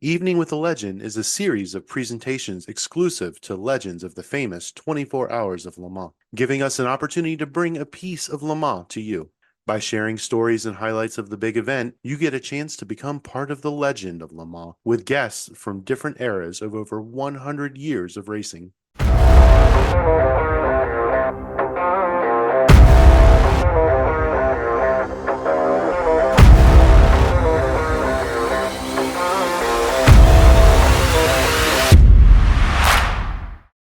Evening with a Legend is a series of presentations exclusive to legends of the famous 24 Hours of Le Mans, giving us an opportunity to bring a piece of Le Mans to you. By sharing stories and highlights of the big event, you get a chance to become part of the legend of Le Mans with guests from different eras of over 100 years of racing.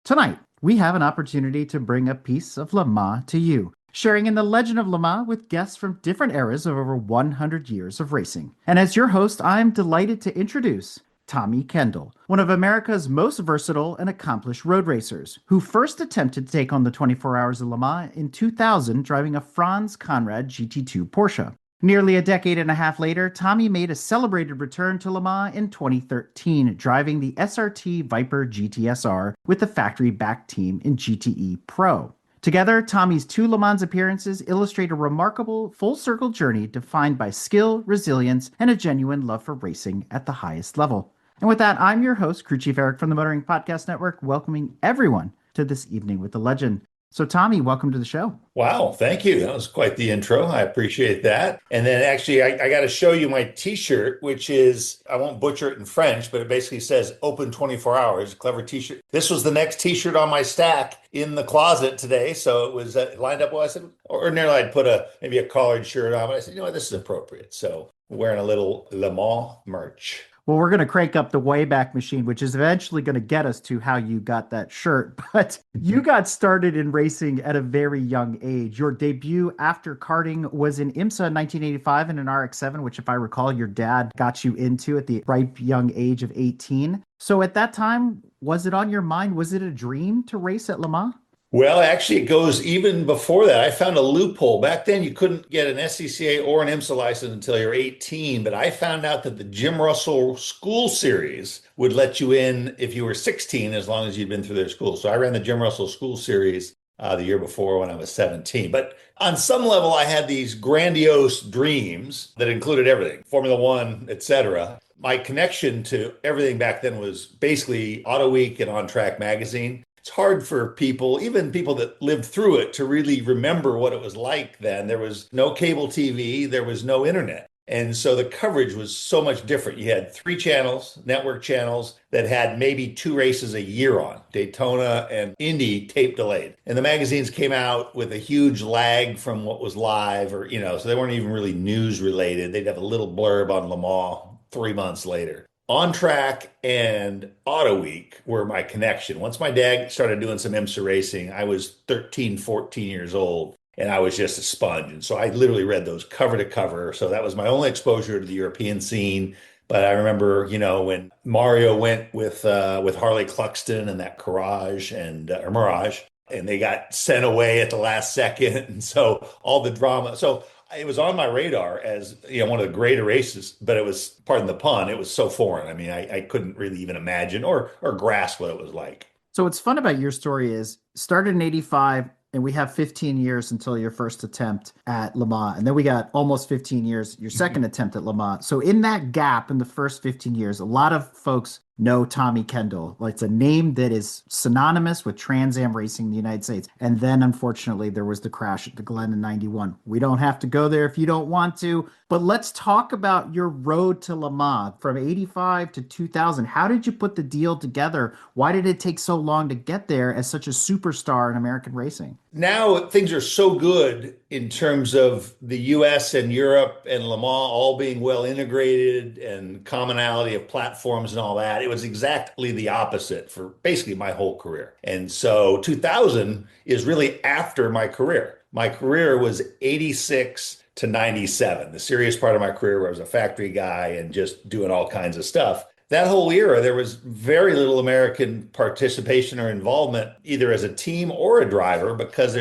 Tonight, we have an opportunity to bring a piece of Le Mans to you, sharing in the legend of Le Mans with guests from different eras of over 100 years of racing. And as your host, I'm delighted to introduce Tommy Kendall, one of America's most versatile and accomplished road racers, who first attempted to take on the 24 Hours of Le Mans in 2000 driving a Franz Konrad GT2 Porsche. Nearly a decade and a half later, Tommy made a celebrated return to Le Mans in 2013, driving the SRT Viper GTS-R with the factory-backed team in GTE Pro. Together, Tommy's two Le Mans appearances illustrate a remarkable full-circle journey defined by skill, resilience, and a genuine love for racing at the highest level. And with that, I'm your host, Crew Chief Eric from the Motoring Podcast Network, welcoming everyone to this Evening with the Legend. So, Tommy, welcome to the show. Wow, thank you. That was quite the intro. I appreciate that. And then actually, I got to show you my t-shirt, which is, I won't butcher it in French, but it basically says open 24 hours. Clever t-shirt. This was the next t-shirt on my stack in the closet today. So it was lined up well. I said, ordinarily I'd put maybe a collared shirt on, but I said, you know what, this is appropriate. So wearing a little Le Mans merch. Well, we're going to crank up the Wayback Machine, which is eventually going to get us to how you got that shirt. But you got started in racing at a very young age. Your debut after karting was in IMSA in 1985 in an RX-7, which, if I recall, your dad got you into at the ripe young age of 18. So at that time, was it on your mind? Was it a dream to race at Le Mans? Well, actually, it goes even before that. I found a loophole. Back then, you couldn't get an SCCA or an IMSA license until you're 18, but I found out that the Jim Russell School Series would let you in if you were 16, as long as you'd been through their school. So I ran the Jim Russell School Series the year before when I was 17. But on some level, I had these grandiose dreams that included everything, Formula One, etc. My connection to everything back then was basically Auto Week and On Track magazine. It's hard for people, even people that lived through it, to really remember what it was like then. There was no cable TV, there was no internet. And so the coverage was so much different. You had 3 channels, network channels, that had maybe 2 races a year on, Daytona and Indy, tape delayed. And the magazines came out with a huge lag from what was live, or, so they weren't even really news related. They'd have a little blurb on Le Mans 3 months later. On Track and Auto Week were my connection. Once my dad started doing some IMSA racing, I was 13, 14 years old, and I was just a sponge. And so I literally read those cover to cover. So that was my only exposure to the European scene. But I remember, when Mario went with Harley Cluxton and that Courage or Mirage, and they got sent away at the last second. And so all the drama. So it was on my radar as one of the greater races, but it was, pardon the pun, it was so foreign. I mean, I couldn't really even imagine or grasp what it was like. So what's fun about your story is started in 85 and we have 15 years until your first attempt at Le Mans. And then we got almost 15 years, your second attempt at Le Mans. So in that gap in the first 15 years, a lot of folks know Tommy Kendall. It's a name that is synonymous with TransAm racing in the United States. And then, unfortunately, there was the crash at the Glen in 91. We don't have to go there if you don't want to. But let's talk about your road to Le Mans from 85 to 2000. How did you put the deal together? Why did it take so long to get there as such a superstar in American racing? Now things are so good in terms of the U.S. and Europe and Le Mans all being well integrated and commonality of platforms and all that. It was exactly the opposite for basically my whole career. And so 2000 is really after my career. My career was 86 to 97, the serious part of my career where I was a factory guy and just doing all kinds of stuff. That whole era, there was very little American participation or involvement, either as a team or a driver, because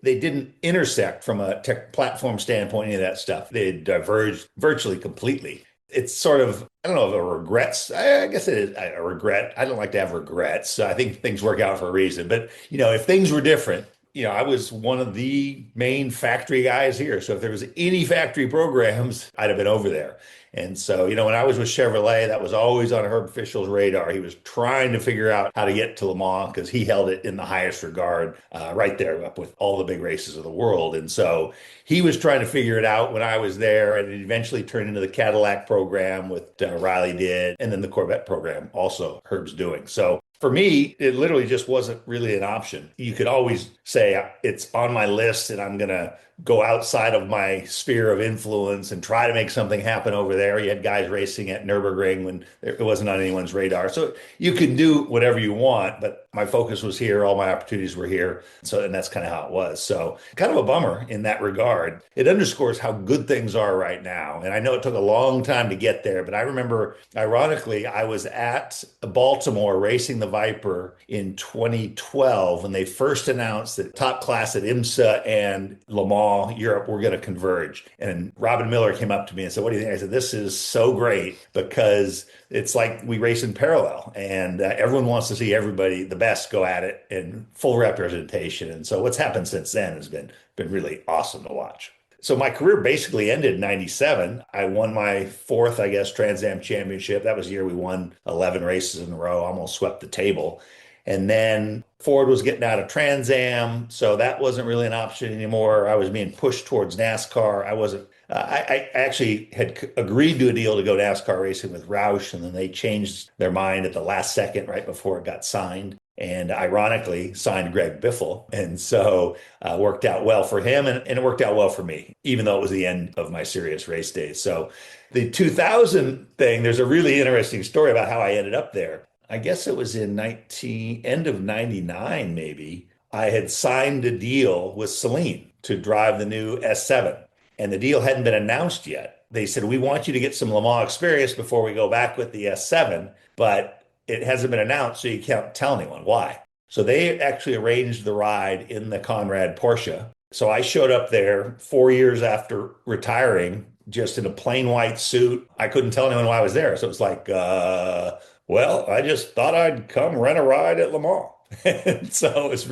they didn't intersect from a tech platform standpoint, any of that stuff. They diverged virtually completely. It's sort of, I don't know if it regrets. I guess it is a regret. I don't like to have regrets. So I think things work out for a reason. But, if things were different, I was one of the main factory guys here. So if there was any factory programs, I'd have been over there. And so, when I was with Chevrolet, that was always on Herb Fishel's radar. He was trying to figure out how to get to Le Mans because he held it in the highest regard, right there up with all the big races of the world. And so he was trying to figure it out when I was there, and it eventually turned into the Cadillac program with Riley did, and then the Corvette program also Herb's doing. So for me, it literally just wasn't really an option. You could always say it's on my list and I'm going to go outside of my sphere of influence and try to make something happen over there. You had guys racing at Nürburgring when it wasn't on anyone's radar. So you can do whatever you want, but my focus was here. All my opportunities were here. So, and that's kind of how it was. So kind of a bummer in that regard. It underscores how good things are right now. And I know it took a long time to get there, but I remember, ironically, I was at Baltimore racing the Viper in 2012 when they first announced that top class at IMSA and Le Mans Europe were going to converge. And Robin Miller came up to me and said, "What do you think?" I said, "This is so great because it's like we race in parallel and everyone wants to see everybody, the best, go at it in full representation." And so what's happened since then has been really awesome to watch. So my career basically ended in 97. I won my fourth, I guess, TransAm championship. That was the year we won 11 races in a row, almost swept the table. And then Ford was getting out of TransAm, so that wasn't really an option anymore. I was being pushed towards NASCAR. I wasn't. I actually had agreed to a deal to go NASCAR racing with Roush, and then they changed their mind at the last second, right before it got signed. And ironically, signed Greg Biffle. And so worked out well for him, and it worked out well for me, even though it was the end of my serious race days. So the 2000 thing, there's a really interesting story about how I ended up there. I guess it was in end of 99, maybe. I had signed a deal with Saleen to drive the new S7, and the deal hadn't been announced yet. They said, "We want you to get some Le Mans experience before we go back with the S7, but it hasn't been announced, so you can't tell anyone why." So they actually arranged the ride in the Konrad Porsche. So I showed up there 4 years after retiring, just in a plain white suit. I couldn't tell anyone why I was there. So it was like, well, I just thought I'd come rent a ride at Le Mans. And so it was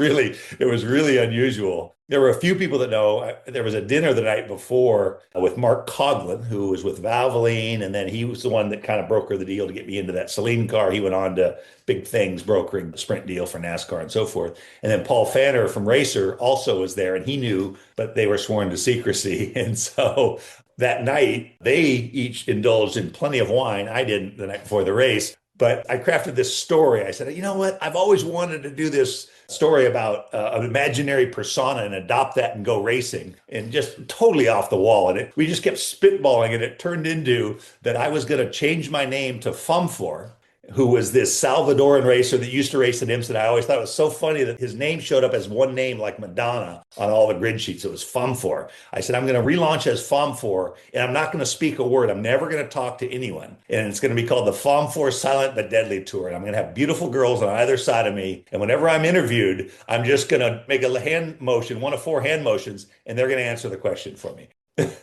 really unusual. There were a few people that know. There was a dinner the night before with Mark Coughlin, who was with Valvoline, and then he was the one that kind of brokered the deal to get me into that Saleen car. He went on to big things, brokering the sprint deal for NASCAR and so forth. And then Paul Fanner from Racer also was there, and he knew, but they were sworn to secrecy. And so that night, they each indulged in plenty of wine. I didn't the night before the race. But I crafted this story. I said, "You know what? I've always wanted to do this story about an imaginary persona and adopt that and go racing," and just totally off the wall. And we just kept spitballing, and it turned into that I was going to change my name to Fumfour, who was this Salvadoran racer that used to race at IMSA. I always thought it was so funny that his name showed up as one name like Madonna on all the grid sheets. It was Fumfour. I said, "I'm going to relaunch as Fumfour, and I'm not going to speak a word. I'm never going to talk to anyone. And it's going to be called the Fumfour Silent but Deadly Tour. And I'm going to have beautiful girls on either side of me. And whenever I'm interviewed, I'm just going to make a hand motion, one of four hand motions, and they're going to answer the question for me."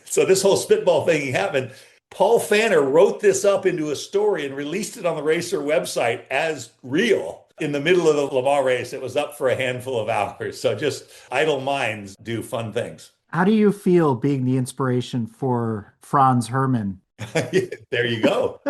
So this whole spitball thing happened. Paul Fanner wrote this up into a story and released it on the Racer website as real in the middle of the Le Mans race. It was up for a handful of hours. So just idle minds do fun things. How do you feel being the inspiration for Franz Herrmann? There you go.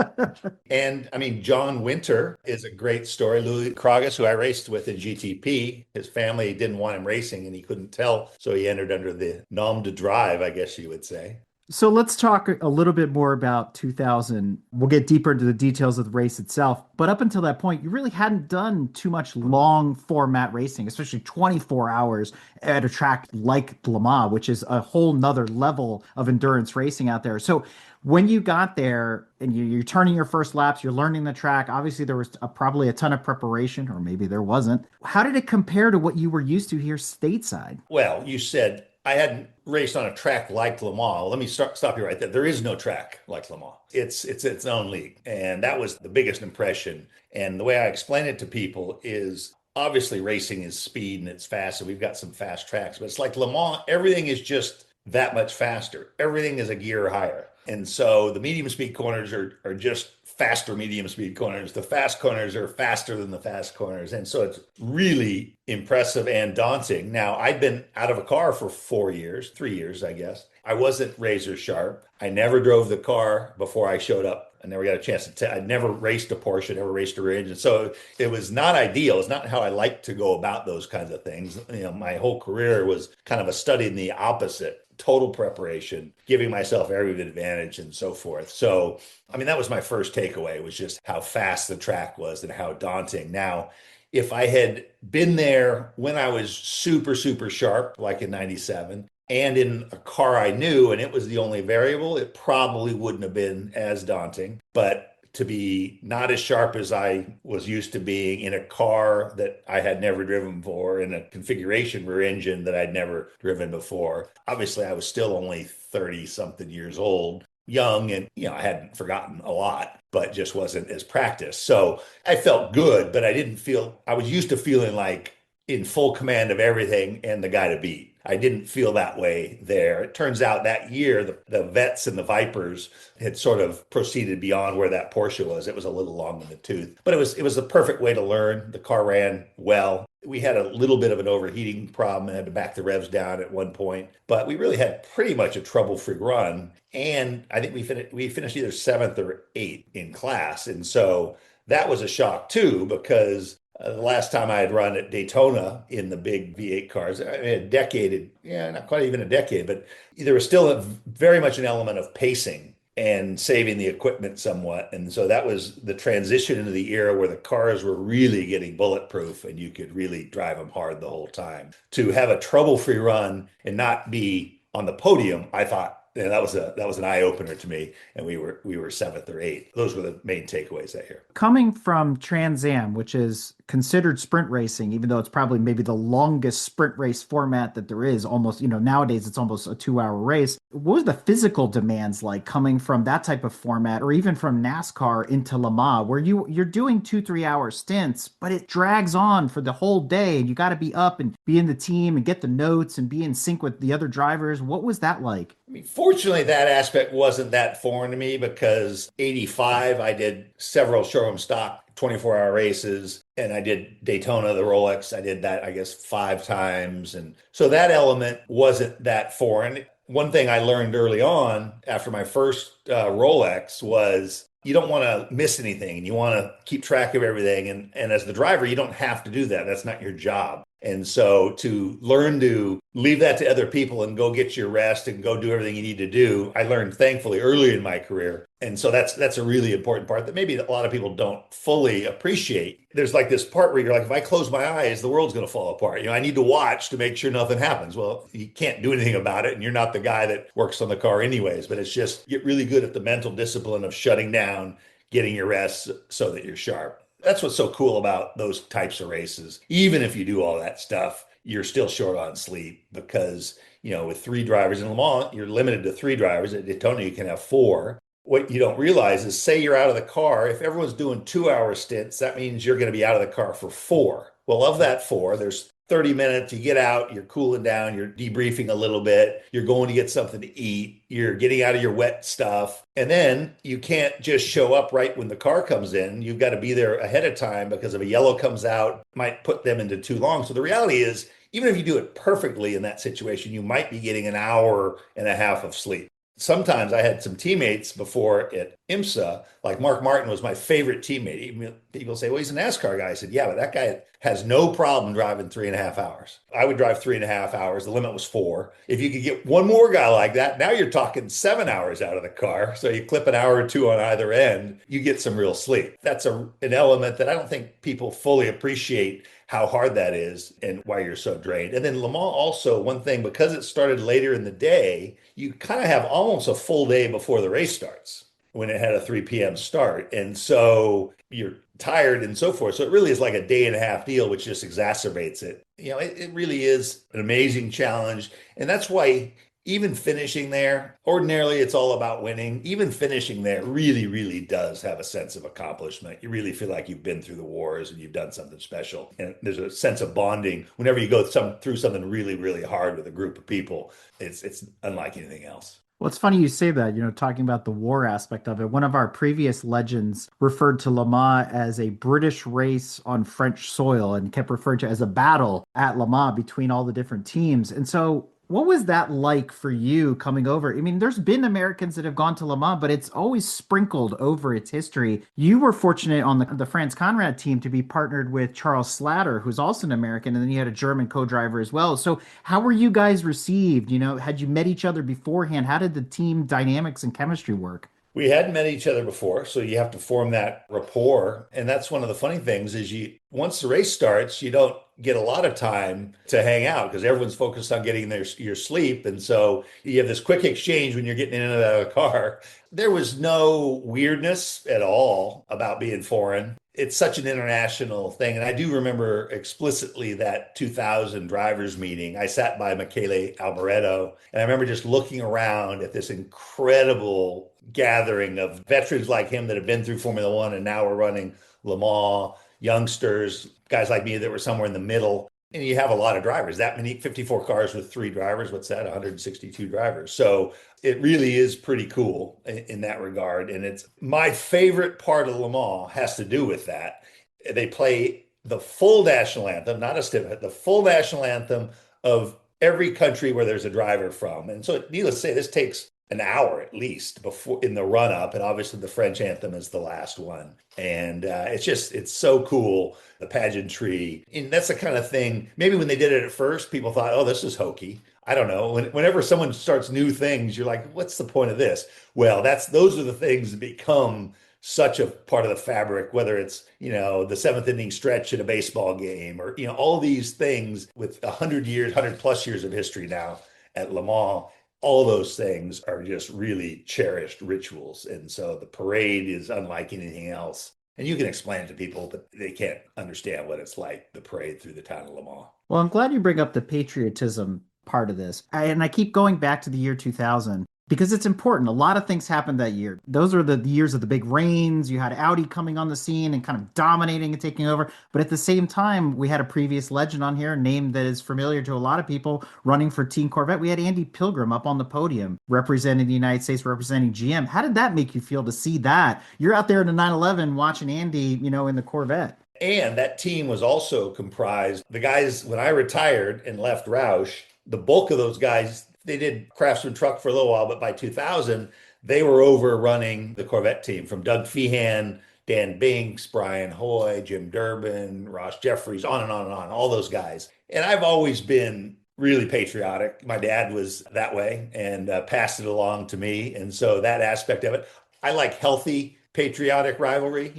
And I mean, John Winter is a great story. Louis Kragas, who I raced with in GTP, his family didn't want him racing and he couldn't tell. So he entered under the nom de drive, I guess you would say. So let's talk a little bit more about 2000. We'll get deeper into the details of the race itself. But up until that point, you really hadn't done too much long format racing, especially 24 hours at a track like Le Mans, which is a whole nother level of endurance racing out there. So when you got there and you're turning your first laps, you're learning the track, obviously there was probably a ton of preparation, or maybe there wasn't. How did it compare to what you were used to here stateside? Well, you said I hadn't raced on a track like Le Mans. Let me stop you right there. There is no track like Le Mans. It's its own league. And that was the biggest impression. And the way I explain it to people is obviously racing is speed and it's fast. And we've got some fast tracks, but it's like Le Mans, everything is just that much faster. Everything is a gear higher. And so the medium speed corners are just faster medium speed corners. The fast corners are faster than the fast corners. And so it's really impressive and daunting. Now, I'd been out of a car for 3 years, I guess. I wasn't razor sharp. I never drove the car before I showed up. I never got a chance to. I never raced a Porsche, never raced a Ridge, and so it was not ideal. It's not how I like to go about those kinds of things. My whole career was kind of a study in the opposite, total preparation, giving myself every advantage, and so forth. So, I mean, that was my first takeaway, was just how fast the track was and how daunting. Now, if I had been there when I was super, super sharp, like in 97, and in a car I knew, and it was the only variable, it probably wouldn't have been as daunting. But to be not as sharp as I was used to being in a car that I had never driven before, in a configuration rear engine that I'd never driven before. Obviously, I was still only 30 something years old, young, and I hadn't forgotten a lot, but just wasn't as practiced. So I felt good, but I was used to feeling like in full command of everything and the guy to beat. I didn't feel that way there. It turns out that year, the vets and the Vipers had sort of proceeded beyond where that Porsche was. It was a little long in the tooth, but it was the perfect way to learn. The car ran well. We had a little bit of an overheating problem and had to back the revs down at one point, but we really had pretty much a trouble-free run. And I think we finished either seventh or eighth in class. And so that was a shock too, because the last time I had run at Daytona in the big V8 cars, I mean, a decade, not quite even a decade, but there was still very much an element of pacing and saving the equipment somewhat. And so that was the transition into the era where the cars were really getting bulletproof and you could really drive them hard the whole time. To have a trouble-free run and not be on the podium, I thought, that was an eye opener to me, and we were seventh or eighth. Those were the main takeaways that year. Coming from TransAm, which is considered sprint racing, even though it's probably maybe the longest sprint race format that there is, almost, nowadays it's almost a 2-hour race. What was the physical demands like coming from that type of format, or even from NASCAR into Le Mans, where you're doing 2-3 hour stints, but it drags on for the whole day, and you got to be up and be in the team and get the notes and be in sync with the other drivers. What was that like? I mean, fortunately, that aspect wasn't that foreign to me, because 85, I did several showroom stock 24-hour races, and I did Daytona, the Rolex. I did that, I guess, 5 times. And so that element wasn't that foreign. One thing I learned early on after my first Rolex was you don't want to miss anything, and you want to keep track of everything. And as the driver, you don't have to do that. That's not your job. And so to learn to leave that to other people and go get your rest and go do everything you need to do, I learned thankfully early in my career. And so that's a really important part that maybe a lot of people don't fully appreciate. There's like this part where you're like, if I close my eyes, the world's going to fall apart. I need to watch to make sure nothing happens. Well, you can't do anything about it, and you're not the guy that works on the car anyways. But it's just get really good at the mental discipline of shutting down, getting your rest so that you're sharp. That's what's so cool about those types of races. Even if you do all that stuff, you're still short on sleep, because, with 3 drivers in Le Mans, you're limited to 3 drivers. At Daytona, you can have 4. What you don't realize is, say you're out of the car, if everyone's doing 2-hour stints, that means you're going to be out of the car for 4. Well, of that 4, there's 30 minutes, you get out, you're cooling down, you're debriefing a little bit, you're going to get something to eat, you're getting out of your wet stuff. And then you can't just show up right when the car comes in. You've got to be there ahead of time, because if a yellow comes out, it might put them into too long. So the reality is, even if you do it perfectly in that situation, you might be getting an hour and a half of sleep. Sometimes I had some teammates before at IMSA, like Mark Martin was my favorite teammate. People say, well, he's a NASCAR guy. I said, yeah, but that guy has no problem driving 3.5 hours. I would drive 3.5 hours. The limit was 4. If you could get one more guy like that, now you're talking 7 hours out of the car. So you clip an hour or 2 on either end, you get some real sleep. That's an element that I don't think people fully appreciate, how hard that is and why you're so drained. And then Le Mans also, one thing, because it started later in the day, you kind of have almost a full day before the race starts, when it had a 3 p.m. start. And so you're tired and so forth. So it really is like a day and a half deal, which just exacerbates it. It really is an amazing challenge. And that's why even finishing there, ordinarily it's all about winning. Even finishing there really, really does have a sense of accomplishment. You really feel like you've been through the wars and you've done something special. And there's a sense of bonding whenever you go through something really, really hard with a group of people. It's unlike anything else. Well, it's funny you say that, talking about the war aspect of it. One of our previous legends referred to Le Mans as a British race on French soil, and kept referring to it as a battle at Le Mans between all the different teams. And so What was that like for you coming over? I mean, there's been Americans that have gone to Le Mans, but it's always sprinkled over its history. You were fortunate on the Franz Konrad team to be partnered with Charles Slatter, who's also an American, and then you had a German co-driver as well. So how were you guys received? Had you met each other beforehand? How did the team dynamics and chemistry work? We hadn't met each other before, so you have to form that rapport. And that's one of the funny things is once the race starts, you don't get a lot of time to hang out because everyone's focused on getting your sleep. And so you have this quick exchange when you're getting in and out of the car. There was no weirdness at all about being foreign. It's such an international thing. And I do remember explicitly that 2000 drivers meeting. I sat by Michele Alboreto, and I remember just looking around at this incredible gathering of veterans like him that have been through Formula One and now are running Le Mans, youngsters, guys like me that were somewhere in the middle. And you have a lot of drivers, that many 54 cars with 3 drivers. What's that? 162 drivers. So it really is pretty cool in that regard. And it's my favorite part of Le Mans has to do with that. They play the full national anthem, not a stint, the full national anthem of every country where there's a driver from. And so needless to say, this takes an hour at least before in the run up. And obviously the French anthem is the last one. And it's so cool, the pageantry. And that's the kind of thing, maybe when they did it at first, people thought, oh, this is hokey. I don't know. Whenever someone starts new things, you're like, what's the point of this? Well, those are the things that become such a part of the fabric, whether it's, the seventh inning stretch in a baseball game or, all these things with 100 plus years of history now at Le Mans. All those things are just really cherished rituals. And so the parade is unlike anything else. And you can explain it to people, but they can't understand what it's like, the parade through the town of Le Mans. Well, I'm glad you bring up the patriotism part of this. And I keep going back to the year 2000 because it's important. A lot of things happened that year. Those are the years of the big rains. You had Audi coming on the scene and kind of dominating and taking over. But at the same time, we had a previous legend on here, a name that is familiar to a lot of people running for Team Corvette. We had Andy Pilgrim up on the podium representing the United States, representing GM. How did that make you feel to see that? You're out there in the 911 watching Andy, in the Corvette. And that team was also comprised, the guys, when I retired and left Roush, the bulk of those guys, they did Craftsman truck for a little while, but by 2000, they were over running the Corvette team from Doug Feehan, Dan Binks, Brian Hoy, Jim Durbin, Ross Jeffries, on and on and on, all those guys. And I've always been really patriotic. My dad was that way and passed it along to me. And so that aspect of it, I like healthy patriotic rivalry,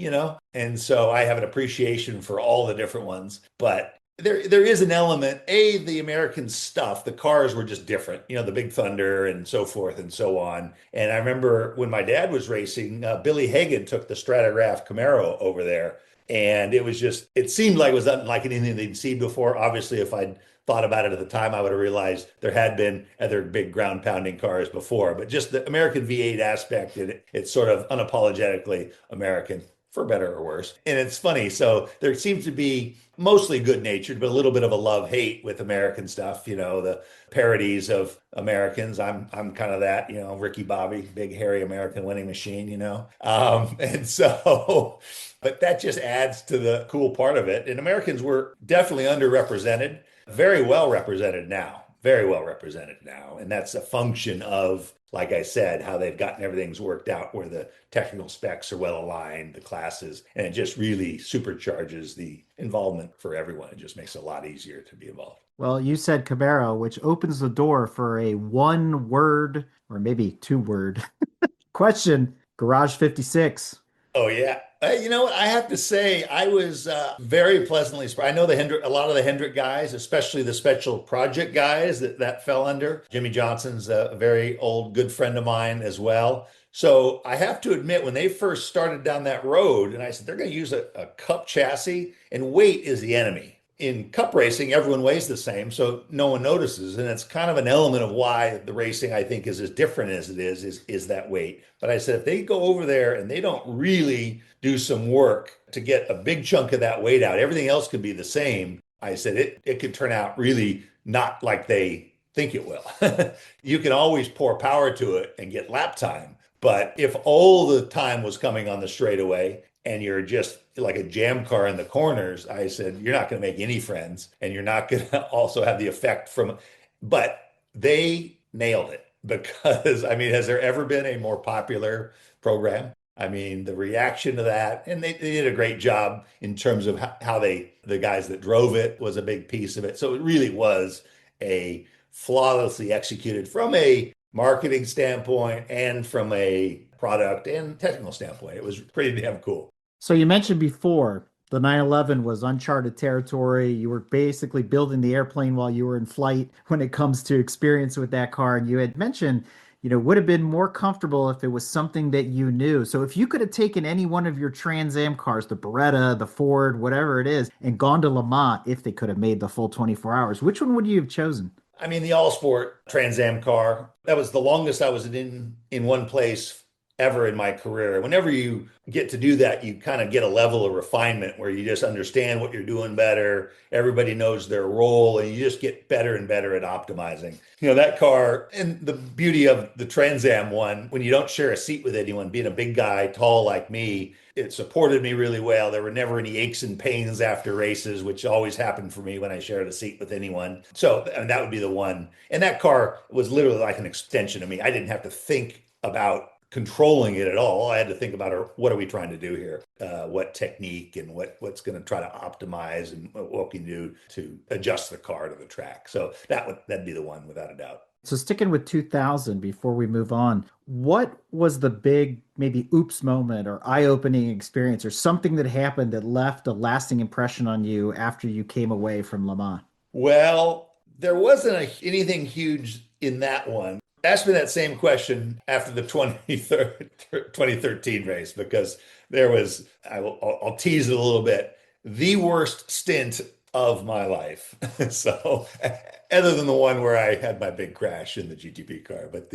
and so I have an appreciation for all the different ones. But there is an element, the American stuff, the cars were just different, the Big Thunder and so forth and so on. And I remember when my dad was racing, Billy Hagan took the Stratograph Camaro over there. And it seemed like it was unlike anything they'd seen before. Obviously, if I'd thought about it at the time, I would have realized there had been other big ground pounding cars before, but just the American V8 aspect, it's sort of unapologetically American, for better or worse. And it's funny. So there seems to be mostly good natured, but a little bit of a love hate with American stuff, the parodies of Americans. I'm kind of that, Ricky Bobby, big hairy American winning machine, and so, but that just adds to the cool part of it. And Americans were definitely underrepresented. Very well represented now, very well represented now. And that's a function of, like I said, how they've gotten everything's worked out where the technical specs are well aligned, the classes, and it just really supercharges the involvement for everyone. It just makes it a lot easier to be involved. Well, you said Camaro, which opens the door for a 1 word or maybe 2 word question. Garage 56. Oh, yeah. You know what? I have to say, I was very pleasantly surprised. I know a lot of the Hendrick guys, especially the special project guys that fell under. Jimmy Johnson's a very old, good friend of mine as well. So I have to admit, when they first started down that road, and I said, they're going to use a cup chassis, and weight is the enemy. In cup racing, everyone weighs the same, so no one notices. And it's kind of an element of why the racing, I think, is as different as it is that weight. But I said, if they go over there and they don't really do some work to get a big chunk of that weight out, everything else can be the same. I said, it could turn out really not like they think it will. You can always pour power to it and get lap time. But if all the time was coming on the straightaway and you're just like a jam car in the corners, I said, you're not going to make any friends and you're not going to also have the effect from, but they nailed it because, I mean, has there ever been a more popular program? I mean, the reaction to that, and they did a great job in terms of how the guys that drove it was a big piece of it. So it really was a flawlessly executed from a marketing standpoint and from a product and technical standpoint. It was pretty damn cool. So you mentioned before the 911 was uncharted territory. You were basically building the airplane while you were in flight when it comes to experience with that car. And you had mentioned, would have been more comfortable if it was something that you knew. So if you could have taken any one of your Trans Am cars, the Beretta, the Ford, whatever it is, and gone to Le Mans, if they could have made the full 24 hours, which one would you have chosen? I mean, the all sport Trans Am car, that was the longest I was in one place ever in my career. Whenever you get to do that, you kind of get a level of refinement where you just understand what you're doing better. Everybody knows their role, and you just get better and better at optimizing. That car, and the beauty of the Trans Am one, when you don't share a seat with anyone, being a big guy, tall like me, it supported me really well. There were never any aches and pains after races, which always happened for me when I shared a seat with anyone. So, and that would be the one. And that car was literally like an extension of me. I didn't have to think about controlling it at all. I had to think about what are we trying to do here? What technique and what's going to try to optimize and what can you do to adjust the car to the track. So that'd be the one without a doubt. So sticking with 2000 before we move on, what was the big maybe oops moment or eye-opening experience or something that happened that left a lasting impression on you after you came away from Le Mans? Well, there wasn't anything huge in that one. Ask me that same question after the 2013 race, because there was, I'll tease it a little bit, the worst stint of my life. So other than the one where I had my big crash in the GTP car, but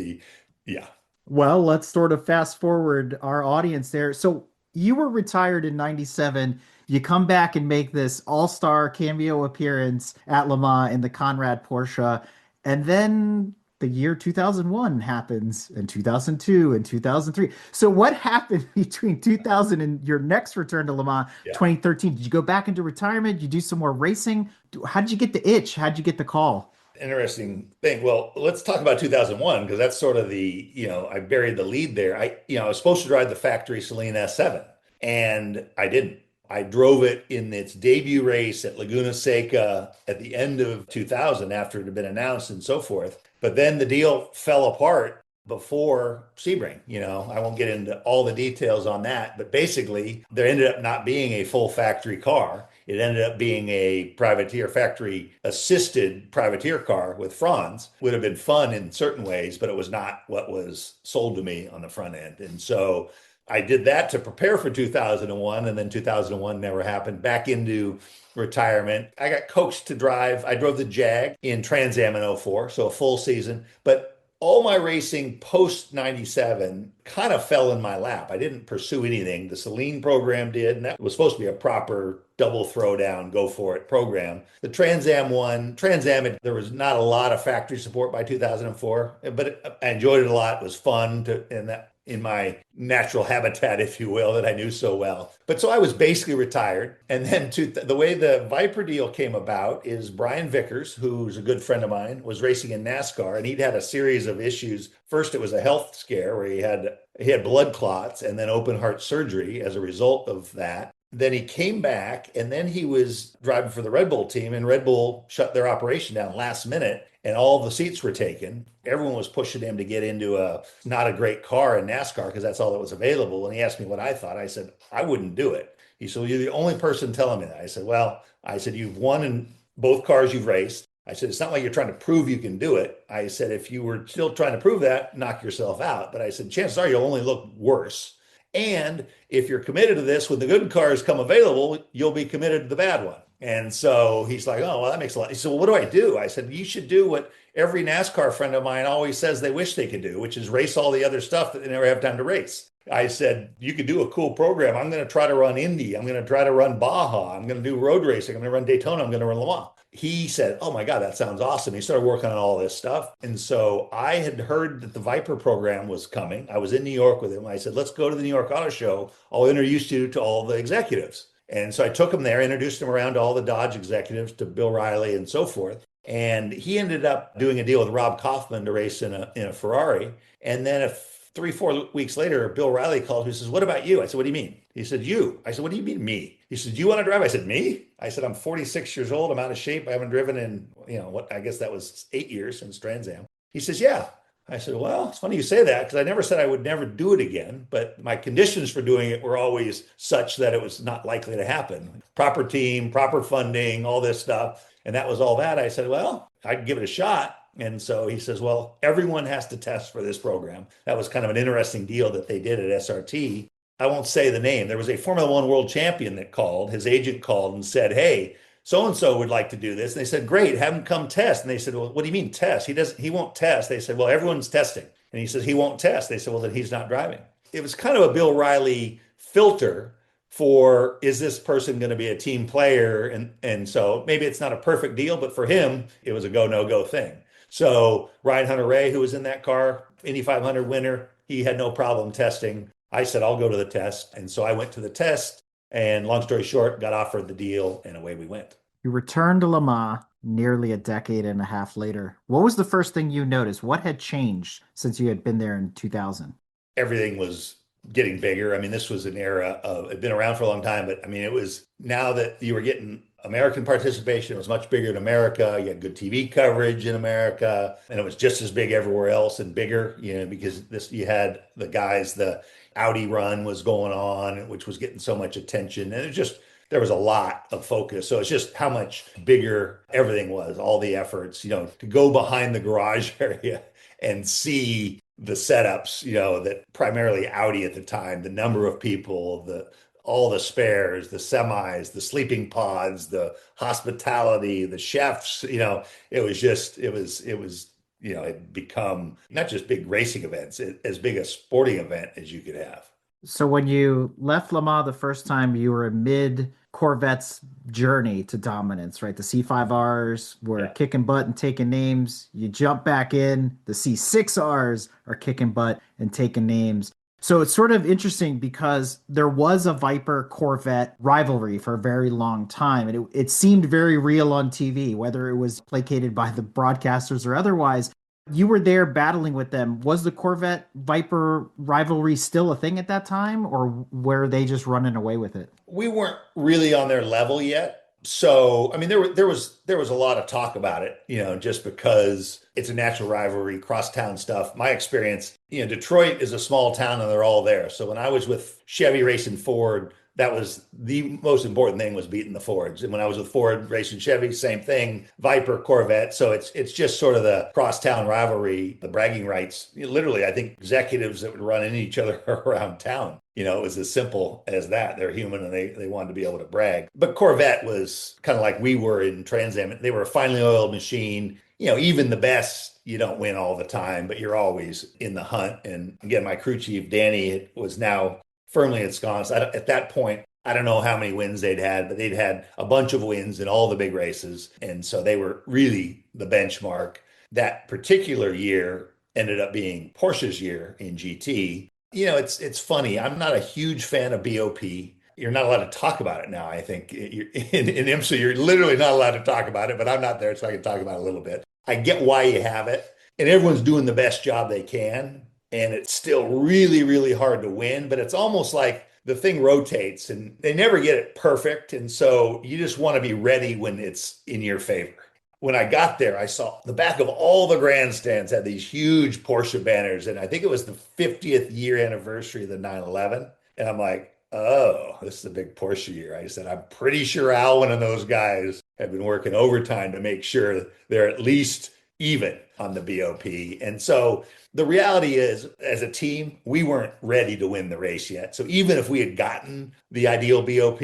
yeah. Well, let's sort of fast forward our audience there. So you were retired in 97. You come back and make this all-star cameo appearance at Le Mans in the Konrad Porsche. And then the year 2001 happens, and 2002 and 2003. So what happened between 2000 and your next return to Le Mans, 2013? Did you go back into retirement? Did you do some more racing? How did you get the itch? How did you get the call? Interesting thing. Well, let's talk about 2001 because that's sort of I buried the lead there. I was supposed to drive the factory Saleen S7 and I didn't. I drove it in its debut race at Laguna Seca at the end of 2000 after it had been announced and so forth. But then the deal fell apart before Sebring. I won't get into all the details on that, but basically there ended up not being a full factory car. It ended up being a privateer, factory assisted privateer car with Franz. Would have been fun in certain ways, but it was not what was sold to me on the front end. And so I did that to prepare for 2001, and then 2001 never happened. Back into retirement. I got coached to drive. I drove the Jag in TransAm in '04, so a full season. But all my racing post 97 kind of fell in my lap. I didn't pursue anything. The Saleen program did, and that was supposed to be a proper double throwdown, go for it program. The TransAm one, there was not a lot of factory support by 2004, but I enjoyed it a lot. It was fun in my natural habitat, if you will, that I knew so well. But so I was basically retired. And then the way the Viper deal came about is Brian Vickers, who's a good friend of mine, was racing in NASCAR, and he'd had a series of issues. First, it was a health scare where he had blood clots and then open heart surgery as a result of that. Then he came back, and then he was driving for the Red Bull team, and Red Bull shut their operation down last minute, and all the seats were taken. Everyone was pushing him to get into not a great car in NASCAR because that's all that was available. And he asked me what I thought. I said, I wouldn't do it. He said, well, you're the only person telling me that. I said, well, you've won in both cars you've raced. I said, it's not like you're trying to prove you can do it. I said, if you were still trying to prove that, knock yourself out. But I said, chances are you'll only look worse. And if you're committed to this, when the good cars come available, you'll be committed to the bad one. And so he's like, oh, well, that makes a lot. He said, well, what do I do? I said, you should do what every NASCAR friend of mine always says they wish they could do, which is race all the other stuff that they never have time to race. I said, you could do a cool program. I'm going to try to run Indy. I'm going to try to run Baja. I'm going to do road racing. I'm going to run Daytona. I'm going to run Le Mans. He said, oh my God, that sounds awesome. He started working on all this stuff. And so I had heard that the Viper program was coming. I was in New York with him. I said, let's go to the New York Auto Show. I'll introduce you to all the executives. And so I took him there, introduced him around to all the Dodge executives, to Bill Riley and so forth. And he ended up doing a deal with Rob Kaufman to race in a Ferrari. And then 3, 4 weeks later, Bill Riley called me and says, "What about you?" I said, "What do you mean?" He said, "You." I said, "What do you mean me?" He said, "Do you want to drive?" I said, "Me?" I said, "I'm 46 years old. I'm out of shape. I haven't driven in, what I guess that was 8 years since TransAm." He says, "Yeah." I said, "Well, it's funny you say that because I never said I would never do it again, but my conditions for doing it were always such that it was not likely to happen. Proper team, proper funding, all this stuff." And that was all that. I said, "Well, I'd give it a shot." And so he says, "Well, everyone has to test for this program." That was kind of an interesting deal that they did at SRT. I won't say the name. There was a Formula One world champion that called, his agent called and said, "Hey, so and so would like to do this." And they said, "Great, have him come test." And they said, "Well, what do you mean test? He won't test." They said, "Well, everyone's testing." And he says, "He won't test." They said, "Well, then he's not driving." It was kind of a Bill Riley filter for, is this person going to be a team player? And so maybe it's not a perfect deal, but for him, it was a go, no go thing. So Ryan Hunter-Reay, who was in that car, Indy 500 winner, he had no problem testing. I said, "I'll go to the test." And so I went to the test, and long story short, got offered the deal, and away we went. You returned to Le Mans nearly a decade and a half later. What was the first thing you noticed? What had changed since you had been there in 2000? Everything was getting bigger. I mean, this was an era of, it'd been around for a long time, but I mean, it was now that you were getting American participation, it was much bigger in America. You had good TV coverage in America, and it was just as big everywhere else and bigger, because you had the guys, the Audi run was going on, which was getting so much attention. And there was a lot of focus. So it's just how much bigger everything was, all the efforts, to go behind the garage area and see the setups, that primarily Audi at the time, the number of people, all the spares, the semis, the sleeping pods, the hospitality, the chefs, it become not just big racing events, as big a sporting event as you could have. So when you left Le Mans the first time, you were amid Corvette's journey to dominance, right? The C5Rs were Yeah. kicking butt and taking names. You jump back in, the C6Rs are kicking butt and taking names. So it's sort of interesting because there was a Viper Corvette rivalry for a very long time, and it seemed very real on TV, whether it was placated by the broadcasters or otherwise. You were there battling with them. Was the Corvette Viper rivalry still a thing at that time, or were they just running away with it? We weren't really on their level yet. So, I mean, there was a lot of talk about it, just because it's a natural rivalry, crosstown stuff. My experience, Detroit is a small town and they're all there. So when I was with Chevy racing Ford, that was the most important thing, was beating the Fords. And when I was with Ford racing Chevy, same thing, Viper, Corvette. So it's just sort of the crosstown rivalry, the bragging rights. Literally, I think executives that would run into each other around town. It was as simple as that. They're human and they wanted to be able to brag. But Corvette was kind of like we were in TransAm. They were a finely oiled machine. Even the best, you don't win all the time, but you're always in the hunt. And again, my crew chief, Danny, was now firmly ensconced. At that point, I don't know how many wins they'd had, but they'd had a bunch of wins in all the big races. And so they were really the benchmark. That particular year ended up being Porsche's year in GT. It's funny. I'm not a huge fan of BOP. You're not allowed to talk about it now. I think in IMSA, you're literally not allowed to talk about it, but I'm not there, so I can talk about it a little bit. I get why you have it, and everyone's doing the best job they can. And it's still really, really hard to win, but it's almost like the thing rotates and they never get it perfect. And so you just want to be ready when it's in your favor. When I got there, I saw the back of all the grandstands had these huge Porsche banners. And I think it was the 50th year anniversary of the 911. And I'm like, oh, this is a big Porsche year. I said, I'm pretty sure Alwyn and those guys have been working overtime to make sure they're at least even on the BOP. And so the reality is, as a team, we weren't ready to win the race yet. So even if we had gotten the ideal BOP,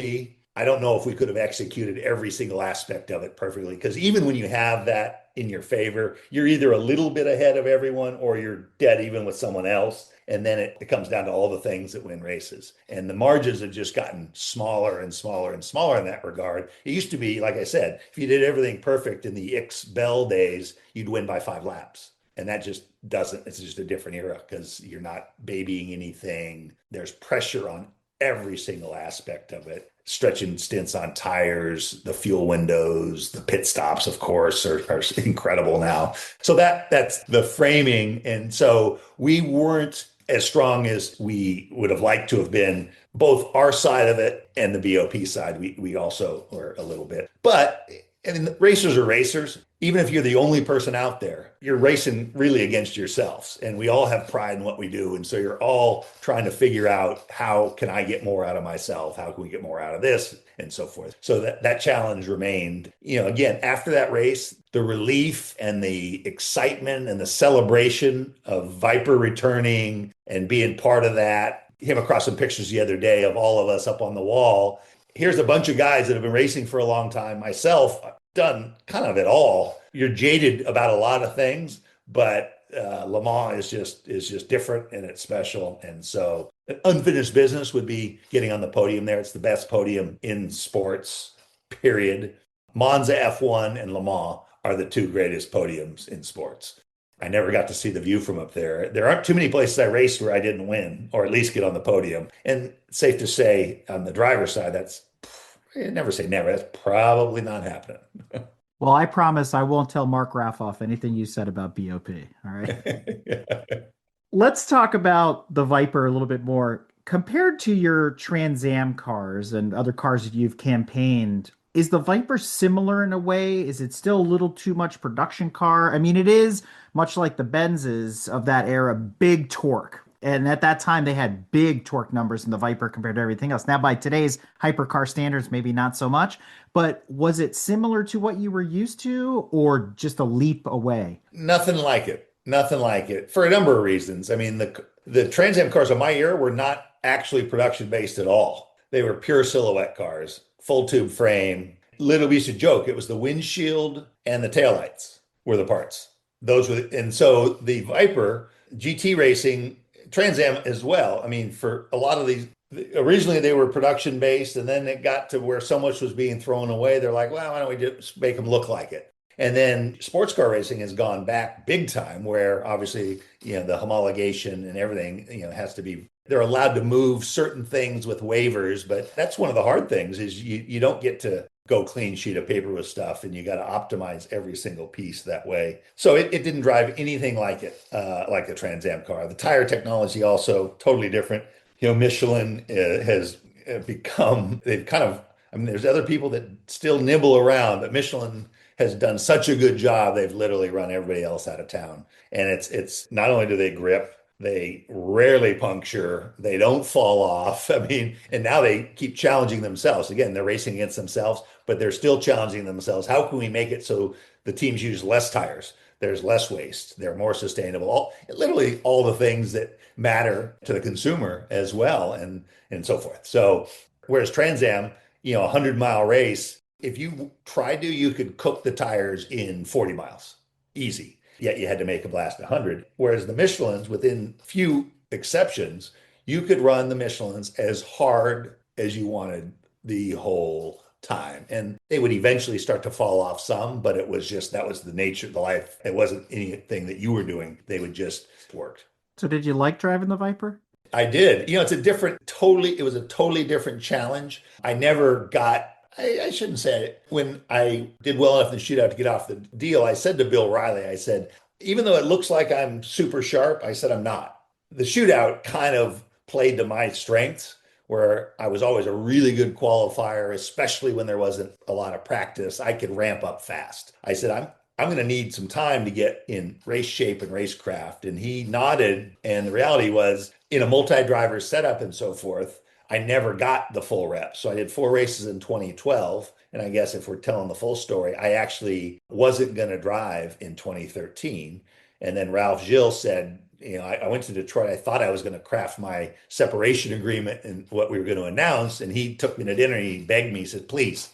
I don't know if we could have executed every single aspect of it perfectly. Because even when you have that in your favor, you're either a little bit ahead of everyone or you're dead even with someone else. And then it comes down to all the things that win races. And the margins have just gotten smaller and smaller and smaller in that regard. It used to be, like I said, if you did everything perfect in the Ix Bell days, you'd win by 5 laps. And that just doesn't, it's just a different era because you're not babying anything. There's pressure on every single aspect of it. Stretching stints on tires, the fuel windows, the pit stops, of course, are incredible now. So that's the framing. And so we weren't as strong as we would have liked to have been, both our side of it and the BOP side. We also were a little bit. But I mean, racers are racers. Even if you're the only person out there, you're racing really against yourselves. And we all have pride in what we do. And so you're all trying to figure out, how can I get more out of myself? How can we get more out of this? And so forth. So that challenge remained. Again, after that race, the relief and the excitement and the celebration of Viper returning and being part of that. Came across some pictures the other day of all of us up on the wall. Here's a bunch of guys that have been racing for a long time. Myself, I've done kind of it all. You're jaded about a lot of things, but Le Mans is just different, and it's special. And so unfinished business would be getting on the podium there. It's the best podium in sports, period. Monza F1 and Le Mans are the two greatest podiums in sports. I never got to see the view from up there. There aren't too many places I raced where I didn't win, or at least get on the podium. And safe to say, on the driver's side, never say never. That's probably not happening. Well, I promise I won't tell Mark Raffoff anything you said about BOP. All right. Let's talk about the Viper a little bit more. Compared to your Trans Am cars and other cars that you've campaigned, is the Viper similar in a way? Is it still a little too much production car? I mean, it is much like the Benzes of that era, big torque. And at that time, they had big torque numbers in the Viper compared to everything else. Now, by today's hypercar standards, maybe not so much. But was it similar to what you were used to, or just a leap away? Nothing like it. Nothing like it, for a number of reasons. I mean, the Trans Am cars of my era were not actually production based at all. They were pure silhouette cars, full tube frame. Little, we used to joke, it was the windshield and the taillights were the parts. And so the Viper GT racing, Trans Am as well. I mean, for a lot of these, originally they were production based, and then it got to where so much was being thrown away. They're like, well, why don't we just make them look like it? And then sports car racing has gone back big time, where obviously, the homologation and everything, has to be, they're allowed to move certain things with waivers, but that's one of the hard things is you don't get to go clean sheet of paper with stuff, and you got to optimize every single piece that way. So it didn't drive anything like it, like the Trans Am car. The tire technology also totally different. Michelin has become, they've kind of, I mean, there's other people that still nibble around, but Michelin has done such a good job. They've literally run everybody else out of town. And it's not only do they grip, they rarely puncture, they don't fall off. I mean, and now they keep challenging themselves. Again, they're racing against themselves, but they're still challenging themselves. How can we make it so the teams use less tires? There's less waste. They're more sustainable. Literally all the things that matter to the consumer as well, and so forth. So whereas Trans Am, 100-mile race, if you tried to, you could cook the tires in 40 miles, easy. Yet you had to make a blast 100. Whereas the Michelins, within few exceptions, you could run the Michelins as hard as you wanted the whole time. And they would eventually start to fall off some, but it was just, that was the nature of the life. It wasn't anything that you were doing. They would just work. So did you like driving the Viper? I did. It was a totally different challenge. I never got, I shouldn't say it. When I did well enough in the shootout to get off the deal, I said to Bill Riley, I said, even though it looks like I'm super sharp, I said, I'm not. The shootout kind of played to my strengths, where I was always a really good qualifier, especially when there wasn't a lot of practice. I could ramp up fast. I said, I'm going to need some time to get in race shape and racecraft. And he nodded. And the reality was, in a multi-driver setup and so forth, I never got the full reps. So I did 4 races in 2012. And I guess if we're telling the full story, I actually wasn't going to drive in 2013. And then Ralph Gilles said, I went to Detroit. I thought I was going to craft my separation agreement and what we were going to announce. And he took me to dinner and he begged me, he said, please,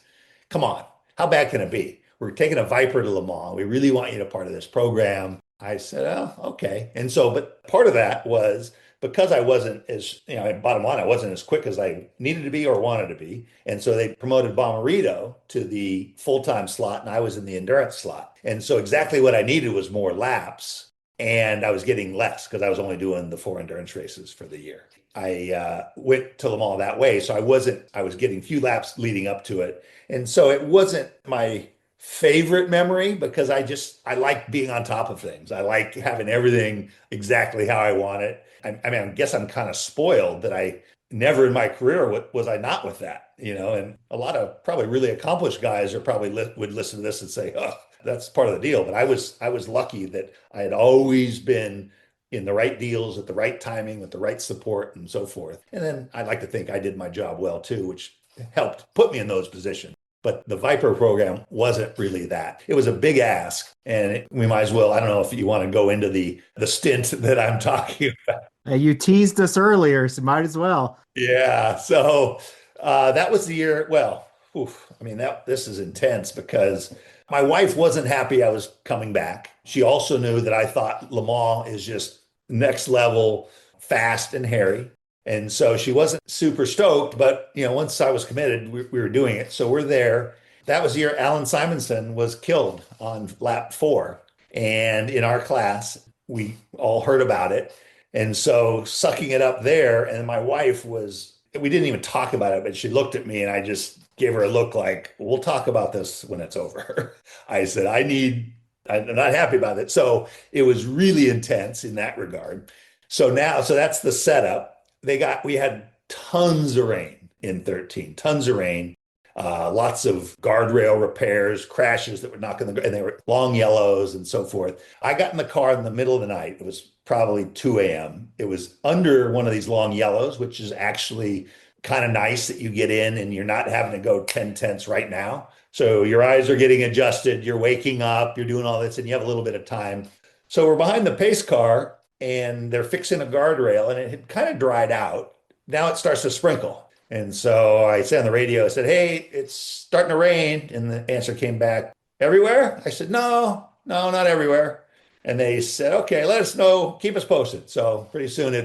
come on. How bad can it be? We're taking a Viper to Le Mans. We really want you to be part of this program. I said, oh, okay. And so, but part of that was because I wasn't as, bottom line, I wasn't as quick as I needed to be or wanted to be. And so they promoted Bomarito to the full-time slot and I was in the endurance slot. And so exactly what I needed was more laps. And I was getting less because I was only doing the 4 endurance races for the year. I went to Le Mans that way. So I was getting few laps leading up to it. And so it wasn't my favorite memory because I like being on top of things. I like having everything exactly how I want it. I mean, I guess I'm kind of spoiled that I never in my career was I not with that, and a lot of probably really accomplished guys are probably would listen to this and say, oh, that's part of the deal. But I was lucky that I had always been in the right deals at the right timing with the right support and so forth. And then I'd like to think I did my job well too, which helped put me in those positions. But the Viper program wasn't really that. It was a big ask. And we might as well, I don't know if you want to go into the stint that I'm talking about. You teased us earlier, so might as well. Yeah. So that was the year. Well, oof, I mean, this is intense because my wife wasn't happy I was coming back. She also knew that I thought Le Mans is just next level, fast and hairy. And so she wasn't super stoked, but once I was committed, we were doing it. So we're there. That was the year Alan Simonson was killed on lap 4. And in our class, we all heard about it. And so sucking it up there, and my wife we didn't even talk about it, but she looked at me and I just gave her a look like, we'll talk about this when it's over. I said, I'm not happy about it. So it was really intense in that regard. So that's the setup. We had tons of rain in 13, tons of rain, lots of guardrail repairs, crashes that were not going to go, and they were long yellows and so forth. I got in the car in the middle of the night. It was probably 2 a.m. It was under one of these long yellows, which is actually kind of nice that you get in and you're not having to go 10 tenths right now. So your eyes are getting adjusted, you're waking up, you're doing all this, and you have a little bit of time. So we're behind the pace car and they're fixing a guardrail and it had kind of dried out. Now it starts to sprinkle. And so I said on the radio, I said, hey, it's starting to rain. And the answer came back, everywhere? I said, no, not everywhere. And they said, okay, let us know, keep us posted. So pretty soon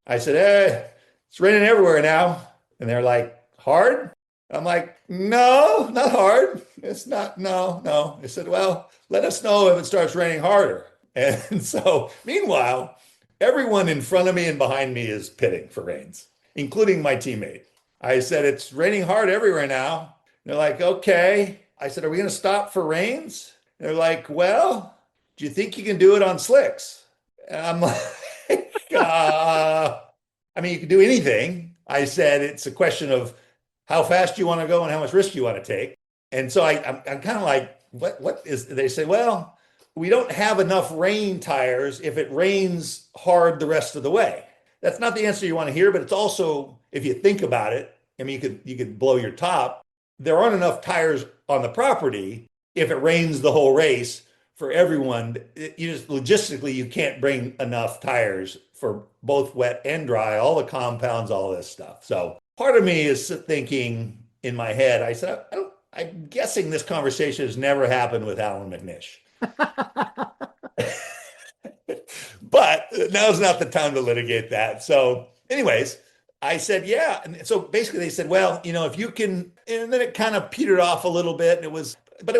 I said, hey, it's raining everywhere now. And they're like, hard? I'm like, no, not hard. It's not, no. They said, well, let us know if it starts raining harder. And so meanwhile, everyone in front of me and behind me is pitting for rains, including my teammate. I said, it's raining hard everywhere now. They're like, okay. I said, are we going to stop for rains? They're like, well, do you think you can do it on slicks? And I'm like, I mean, you can do anything. I said, it's a question of how fast you want to go and how much risk you want to take. And so I'm kind of like, what is, they say, well, we don't have enough rain tires if it rains hard the rest of the way. That's not the answer you want to hear, but it's also, if you think about it, I mean, you could blow your top. There aren't enough tires on the property if it rains the whole race for everyone. Logistically, you can't bring enough tires for both wet and dry, all the compounds, all this stuff. So part of me is thinking in my head, I said, I'm guessing this conversation has never happened with Alan McNish. But now's not the time to litigate that. So anyways, I said, yeah. And so basically they said, well, if you can, and then it kind of petered off a little bit. And it was wet.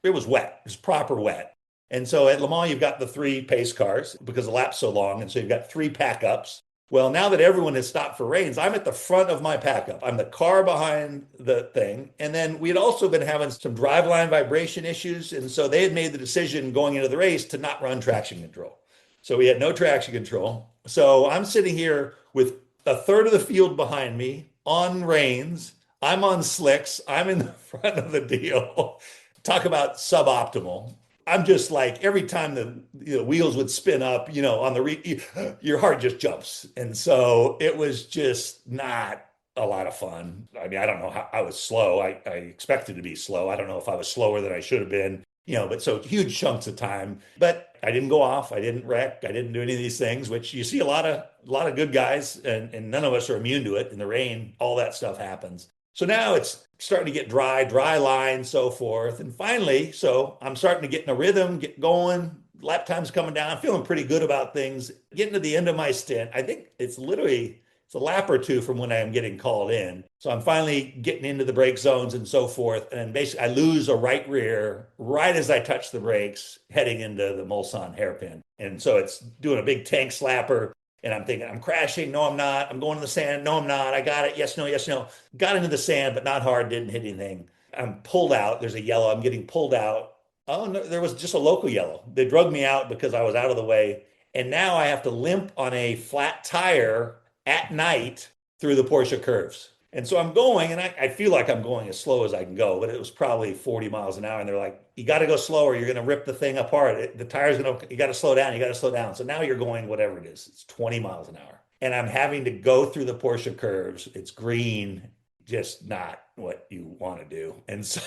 It was proper wet. And so at Le Mans, you've got the 3 pace cars because the lap's so long. And so you've got 3 packups. Well, now that everyone has stopped for rains, I'm at the front of my packup. I'm the car behind the thing. And then we had also been having some driveline vibration issues. And so they had made the decision going into the race to not run traction control. So we had no traction control. So I'm sitting here with a third of the field behind me on rains. I'm on slicks. I'm in the front of the deal. Talk about suboptimal. I'm just like, every time the wheels would spin up, on your heart just jumps. And so it was just not a lot of fun. I mean, I don't know how I was slow. I expected to be slow. I don't know if I was slower than I should have been, but so huge chunks of time. But I didn't go off. I didn't wreck. I didn't do any of these things, which you see a lot of good guys, and none of us are immune to it. In the rain, all that stuff happens. So now it's starting to get dry line, so forth. And finally, so I'm starting to get in a rhythm, get going. Lap time's coming down. I'm feeling pretty good about things. Getting to the end of my stint, I think it's a lap or 2 from when I am getting called in. So I'm finally getting into the brake zones and so forth. And then basically I lose a right rear right as I touch the brakes heading into the Mulsanne hairpin. And so it's doing a big tank slapper. And I'm thinking, I'm crashing. No, I'm not. I'm going to the sand. No, I'm not. I got it. Yes, no, yes, no. Got into the sand, but not hard. Didn't hit anything. I'm pulled out. There's a yellow. I'm getting pulled out. Oh, no, there was just a local yellow. They drug me out because I was out of the way. And now I have to limp on a flat tire at night through the Porsche curves. And so I'm going, and I feel like I'm going as slow as I can go, but it was probably 40 miles an hour. And they're like, you got to go slower. You're going to rip the thing apart. The tire's going to, you got to slow down. You got to slow down. So now you're going whatever it is. It's 20 miles an hour. And I'm having to go through the Porsche curves. It's green, just not what you want to do. And so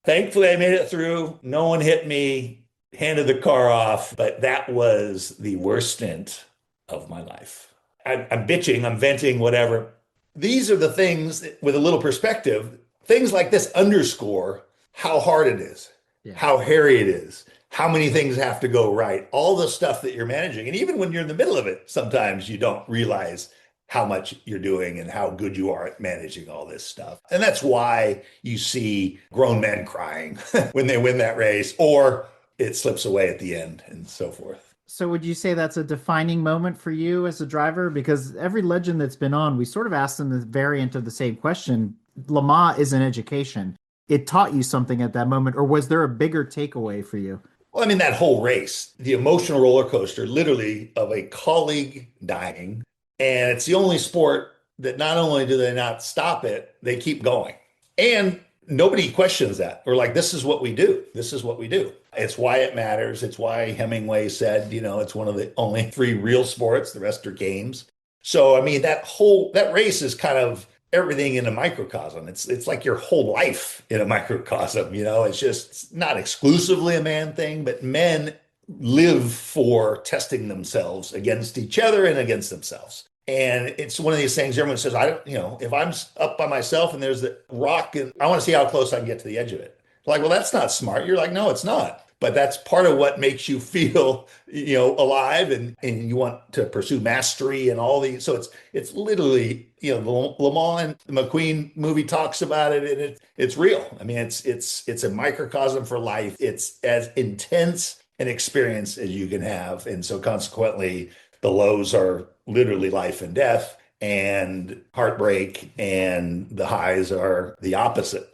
thankfully I made it through. No one hit me, handed the car off, but that was the worst stint of my life. I'm bitching, I'm venting, whatever. These are the things that, with a little perspective, things like this underscore how hard it is, how hairy it is, how many things have to go right, all the stuff that you're managing. And even when you're in the middle of it, sometimes you don't realize how much you're doing and how good you are at managing all this stuff. And that's why you see grown men crying when they win that race, or it slips away at the end and so forth. So would you say that's a defining moment for you as a driver? Because every legend that's been on, we sort of asked them the variant of the same question. Le Mans is an education. It taught you something at that moment, or was there a bigger takeaway for you? Well, I mean, that whole race, the emotional roller coaster, literally of a colleague dying. And it's the only sport that not only do they not stop it, they keep going. And nobody questions that. We're like, this is what we do. This is what we do. It's why it matters. It's why Hemingway said, it's one of the only three real sports. The rest are games. So, I mean, that race is kind of everything in a microcosm. It's like your whole life in a microcosm. It's just not exclusively a man thing, but men live for testing themselves against each other and against themselves. And it's one of these things everyone says, if I'm up by myself and there's the rock and I want to see how close I can get to the edge of it. Like, well, that's not smart. You're like, no, it's not. But that's part of what makes you feel, alive and you want to pursue mastery and all these. So it's literally, the Le Mans and the McQueen movie talks about it, and it's real. I mean, it's a microcosm for life. It's as intense an experience as you can have. And so consequently, the lows are literally life and death and heartbreak, and the highs are the opposite.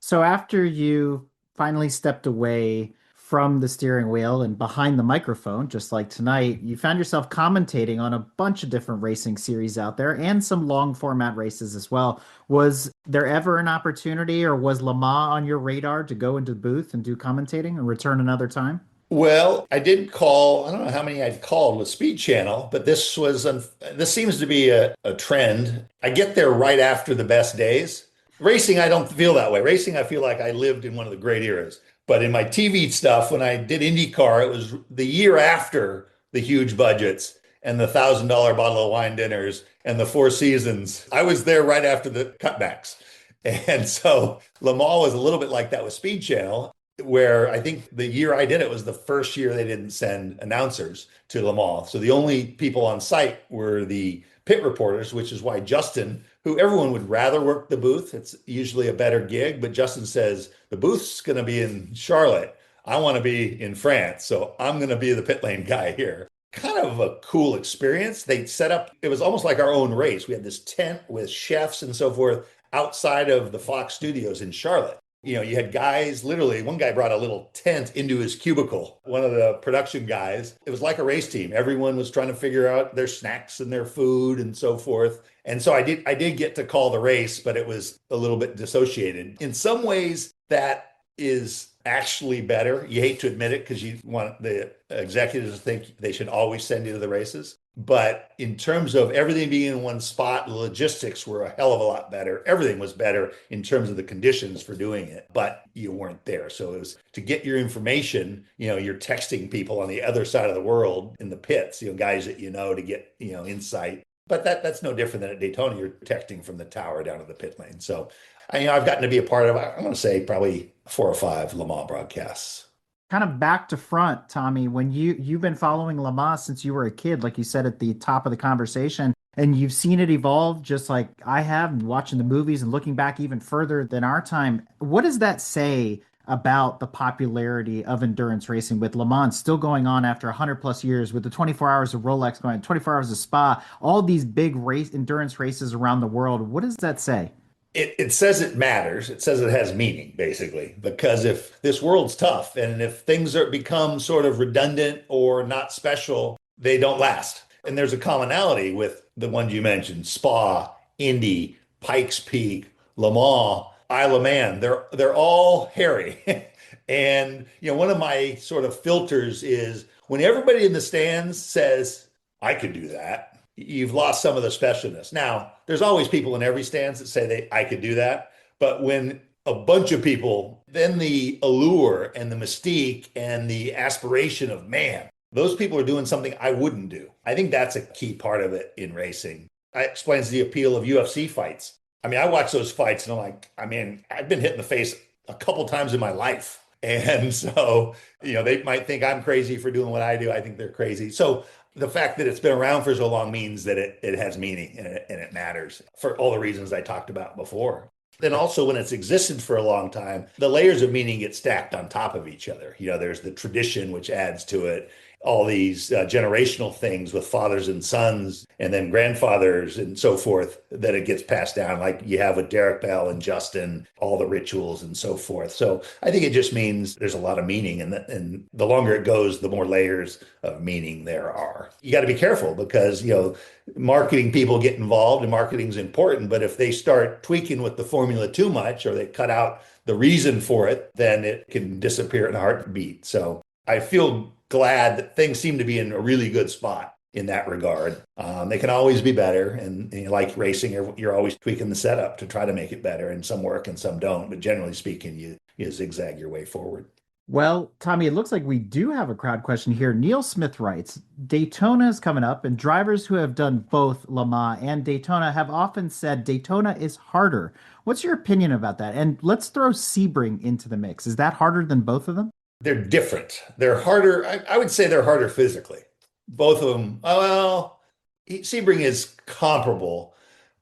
So after you finally stepped away from the steering wheel and behind the microphone, just like tonight, you found yourself commentating on a bunch of different racing series out there and some long format races as well. Was there ever an opportunity, or was Le Mans on your radar to go into the booth and do commentating and return another time? Well, I did call, I don't know how many I'd called with Speed Channel, but this seems to be a trend. I get there right after the best days. Racing, I don't feel that way. Racing, I feel like I lived in one of the great eras. But in my TV stuff, when I did IndyCar, it was the year after the huge budgets and the $1,000 bottle of wine dinners and the Four Seasons. I was there right after the cutbacks. And so Le Mans was a little bit like that with Speed Channel, where I think the year I did it was the first year they didn't send announcers to Le Mans. So the only people on site were the pit reporters, which is why Justin, who everyone would rather work the booth, it's usually a better gig, but Justin says, the booth's going to be in Charlotte. I want to be in France. So I'm going to be the pit lane guy here. Kind of a cool experience. They set up, it was almost like our own race. We had this tent with chefs and so forth outside of the Fox studios in Charlotte. You had guys, literally, one guy brought a little tent into his cubicle, one of the production guys. It was like a race team. Everyone was trying to figure out their snacks and their food and so forth. And so I did get to call the race, but it was a little bit dissociated. In some ways, that is actually better. You hate to admit it because you want the executives to think they should always send you to the races. But in terms of everything being in one spot, the logistics were a hell of a lot better. Everything was better in terms of the conditions for doing it, but you weren't there. So it was to get your information, you're texting people on the other side of the world in the pits, guys that to get, insight. But that's no different than at Daytona. You're texting from the tower down to the pit lane. So I've gotten to be a part of, I'm going to say probably 4 or 5 Le Mans broadcasts. Kind of back to front, Tommy, when you've been following Le Mans since you were a kid, like you said at the top of the conversation, and you've seen it evolve just like I have, watching the movies and looking back even further than our time. What does that say about the popularity of endurance racing with Le Mans still going on after 100 plus years, with the 24 hours of Rolex going, 24 hours of Spa, all these big race endurance races around the world. What does that say? It says it matters. It says it has meaning, basically, because if this world's tough and if things are become sort of redundant or not special, they don't last. And there's a commonality with the ones you mentioned, Spa, Indy, Pikes Peak, Le Mans, Isle of Man. They're all hairy. And one of my sort of filters is when everybody in the stands says, I could do that, you've lost some of the specialness. Now, there's always people in every stance that say I could do that. But when a bunch of people, then the allure and the mystique and the aspiration of, man, those people are doing something I wouldn't do. I think that's a key part of it in racing. That explains the appeal of UFC fights. I mean, I watch those fights and I'm like, I mean, I've been hit in the face a couple times in my life. And so, they might think I'm crazy for doing what I do. I think they're crazy. So the fact that it's been around for so long means that it has meaning and it matters for all the reasons I talked about before. Then also when it's existed for a long time, the layers of meaning get stacked on top of each other. There's the tradition, which adds to it, all these generational things with fathers and sons and then grandfathers and so forth that it gets passed down, like you have with Derek Bell and Justin, all the rituals and so forth. So I think it just means there's a lot of meaning, and the longer it goes, the more layers of meaning there are. You got to be careful because, marketing people get involved and marketing is important, but if they start tweaking with the formula too much or they cut out the reason for it, then it can disappear in a heartbeat. So I feel glad that things seem to be in a really good spot in that regard. They can always be better. And like racing, you're always tweaking the setup to try to make it better. And some work and some don't. But generally speaking, you zigzag your way forward. Well, Tommy, it looks like we do have a crowd question here. Neil Smith writes, Daytona is coming up, and drivers who have done both Le Mans and Daytona have often said Daytona is harder. What's your opinion about that? And let's throw Sebring into the mix. Is that harder than both of them? They're different. They're harder. I would say they're harder physically. Both of them. Well, Sebring is comparable,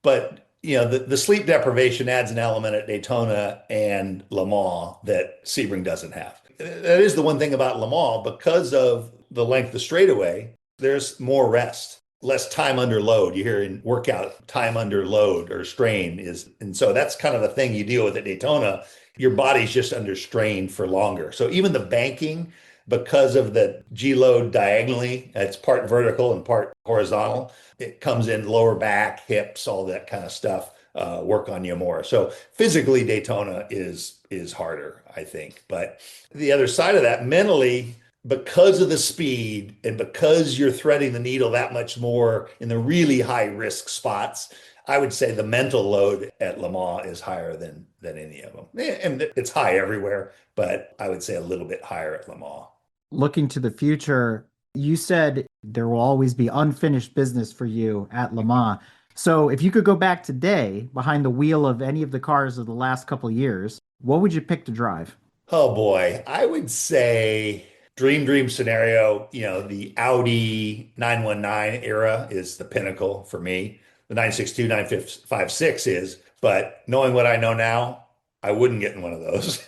but the sleep deprivation adds an element at Daytona and Le Mans that Sebring doesn't have. That is the one thing about Le Mans, because of the length of straightaway, there's more rest, less time under load. You hear in workout, time under load or strain is, and so that's kind of the thing you deal with at Daytona. Your body's just under strain for longer. So even the banking, because of the G load diagonally, it's part vertical and part horizontal. It comes in lower back, hips, all that kind of stuff, work on you more. So physically, Daytona is harder, I think. But the other side of that, mentally, because of the speed and because you're threading the needle that much more in the really high risk spots, I would say the mental load at Le Mans is higher than any of them. And it's high everywhere, but I would say a little bit higher at Le Mans. Looking to the future, you said there will always be unfinished business for you at Le Mans. So if you could go back today behind the wheel of any of the cars of the last couple of years, what would you pick to drive? Oh boy, I would say dream scenario, the Audi 919 era is the pinnacle for me. The 962, 956 is, but knowing what I know now, I wouldn't get in one of those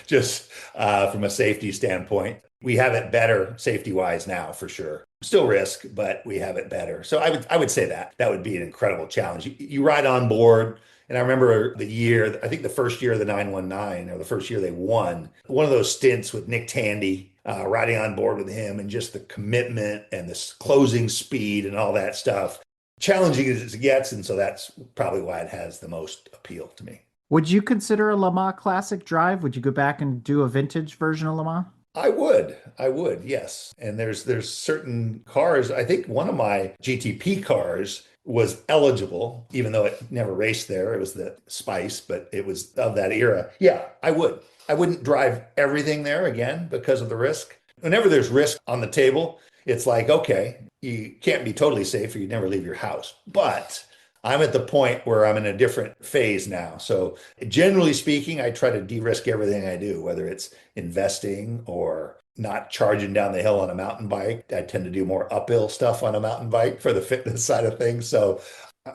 just from a safety standpoint. We have it better safety wise now for sure. Still risk, but we have it better. So I would say that would be an incredible challenge. You ride on board. And I remember the year, I think the first year of the 919 or the first year they won, one of those stints with Nick Tandy, riding on board with him and just the commitment and this closing speed and all that stuff. Challenging as it gets. And so that's probably why it has the most appeal to me. Would you consider a Le Mans Classic drive? Would you go back and do a vintage version of Le Mans? I would, yes. And there's certain cars. I think one of my GTP cars was eligible, even though it never raced there. It was the Spice, but it was of that era. Yeah, I would. I wouldn't drive everything there again because of the risk. Whenever there's risk on the table, it's like, okay, you can't be totally safe or you never leave your house. But I'm at the point where I'm in a different phase now. So generally speaking, I try to de-risk everything I do, whether it's investing or not charging down the hill on a mountain bike. I tend to do more uphill stuff on a mountain bike for the fitness side of things. So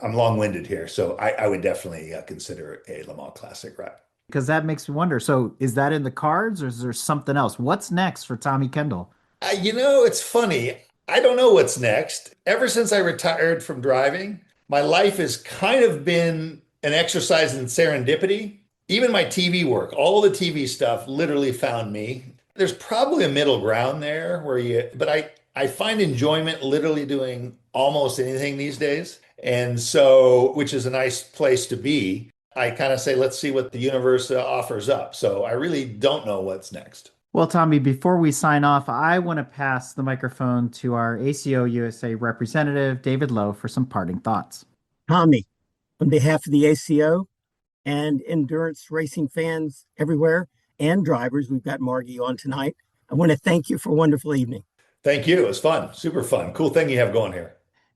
I'm long-winded here. So I would definitely consider a Le Mans Classic ride. Because that makes me wonder. So is that in the cards or is there something else? What's next for Tommy Kendall? It's funny. I don't know what's next. Ever since I retired from driving, my life has kind of been an exercise in serendipity. Even my TV work, all the TV stuff literally found me. There's probably a middle ground there but I find enjoyment literally doing almost anything these days. And so, which is a nice place to be. I kind of say, let's see what the universe offers up. So I really don't know what's next. Well, Tommy, before we sign off, I want to pass the microphone to our ACO USA representative, David Lowe, for some parting thoughts. Tommy, on behalf of the ACO and endurance racing fans everywhere and drivers, we've got Margie on tonight. I want to thank you for a wonderful evening. Thank you. It was fun. Super fun. Cool thing you have going here.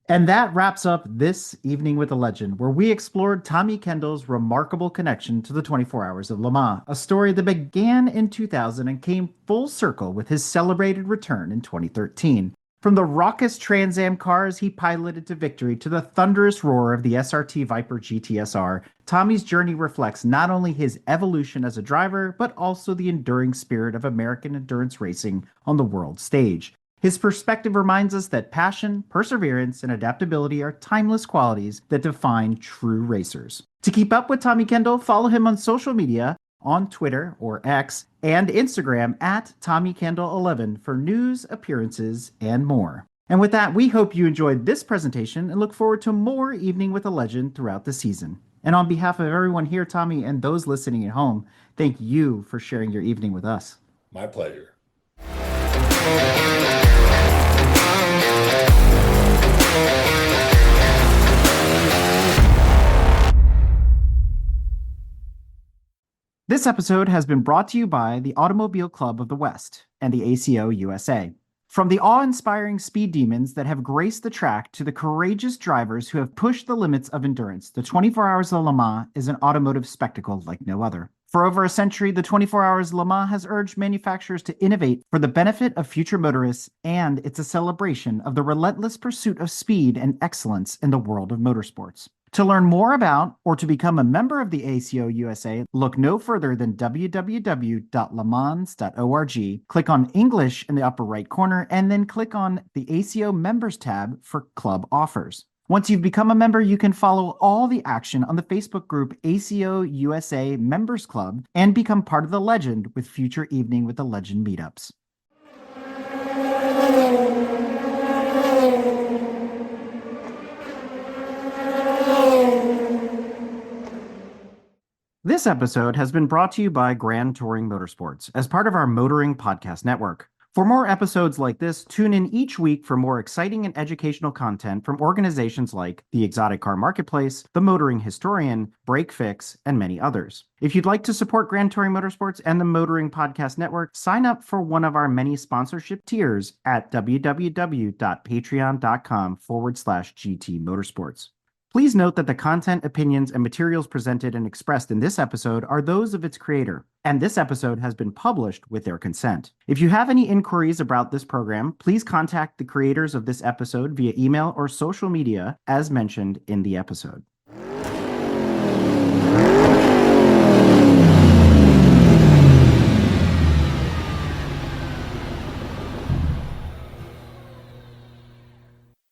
And that wraps up this Evening with a Legend, where we explored Tommy Kendall's remarkable connection to the 24 Hours of Le Mans, a story that began in 2000 and came full circle with his celebrated return in 2013. From the raucous TransAm cars he piloted to victory to the thunderous roar of the SRT Viper GTS-R, Tommy's journey reflects not only his evolution as a driver, but also the enduring spirit of American endurance racing on the world stage. His perspective reminds us that passion, perseverance, and adaptability are timeless qualities that define true racers. To keep up with Tommy Kendall, follow him on social media on Twitter or X and Instagram at TommyKendall11 for news, appearances, and more. And with that, we hope you enjoyed this presentation and look forward to more Evening with a Legend throughout the season. And on behalf of everyone here, Tommy, and those listening at home, thank you for sharing your evening with us. My pleasure. This episode has been brought to you by the Automobile Club of the West and the ACO USA. From the awe-inspiring speed demons that have graced the track to the courageous drivers who have pushed the limits of endurance, the 24 Hours of Le Mans is an automotive spectacle like no other. For over a century, the 24 Hours of Le Mans has urged manufacturers to innovate for the benefit of future motorists, and it's a celebration of the relentless pursuit of speed and excellence in the world of motorsports. To learn more about or to become a member of the ACO USA, look no further than www.lemans.org. Click on English in the upper right corner, and then click on the ACO Members tab for club offers. Once you've become a member, you can follow all the action on the Facebook group ACO USA Members Club and become part of the legend with future Evening with the Legend meetups. This episode has been brought to you by Grand Touring Motorsports as part of our Motoring Podcast Network. For more episodes like this, tune in each week for more exciting and educational content from organizations like the Exotic Car Marketplace, the Motoring Historian, Break Fix, and many others. If you'd like to support Grand Touring Motorsports and the Motoring Podcast Network, sign up for one of our many sponsorship tiers at www.patreon.com/GT Motorsports. Please note that the content, opinions, and materials presented and expressed in this episode are those of its creator, and this episode has been published with their consent. If you have any inquiries about this program, please contact the creators of this episode via email or social media as mentioned in the episode.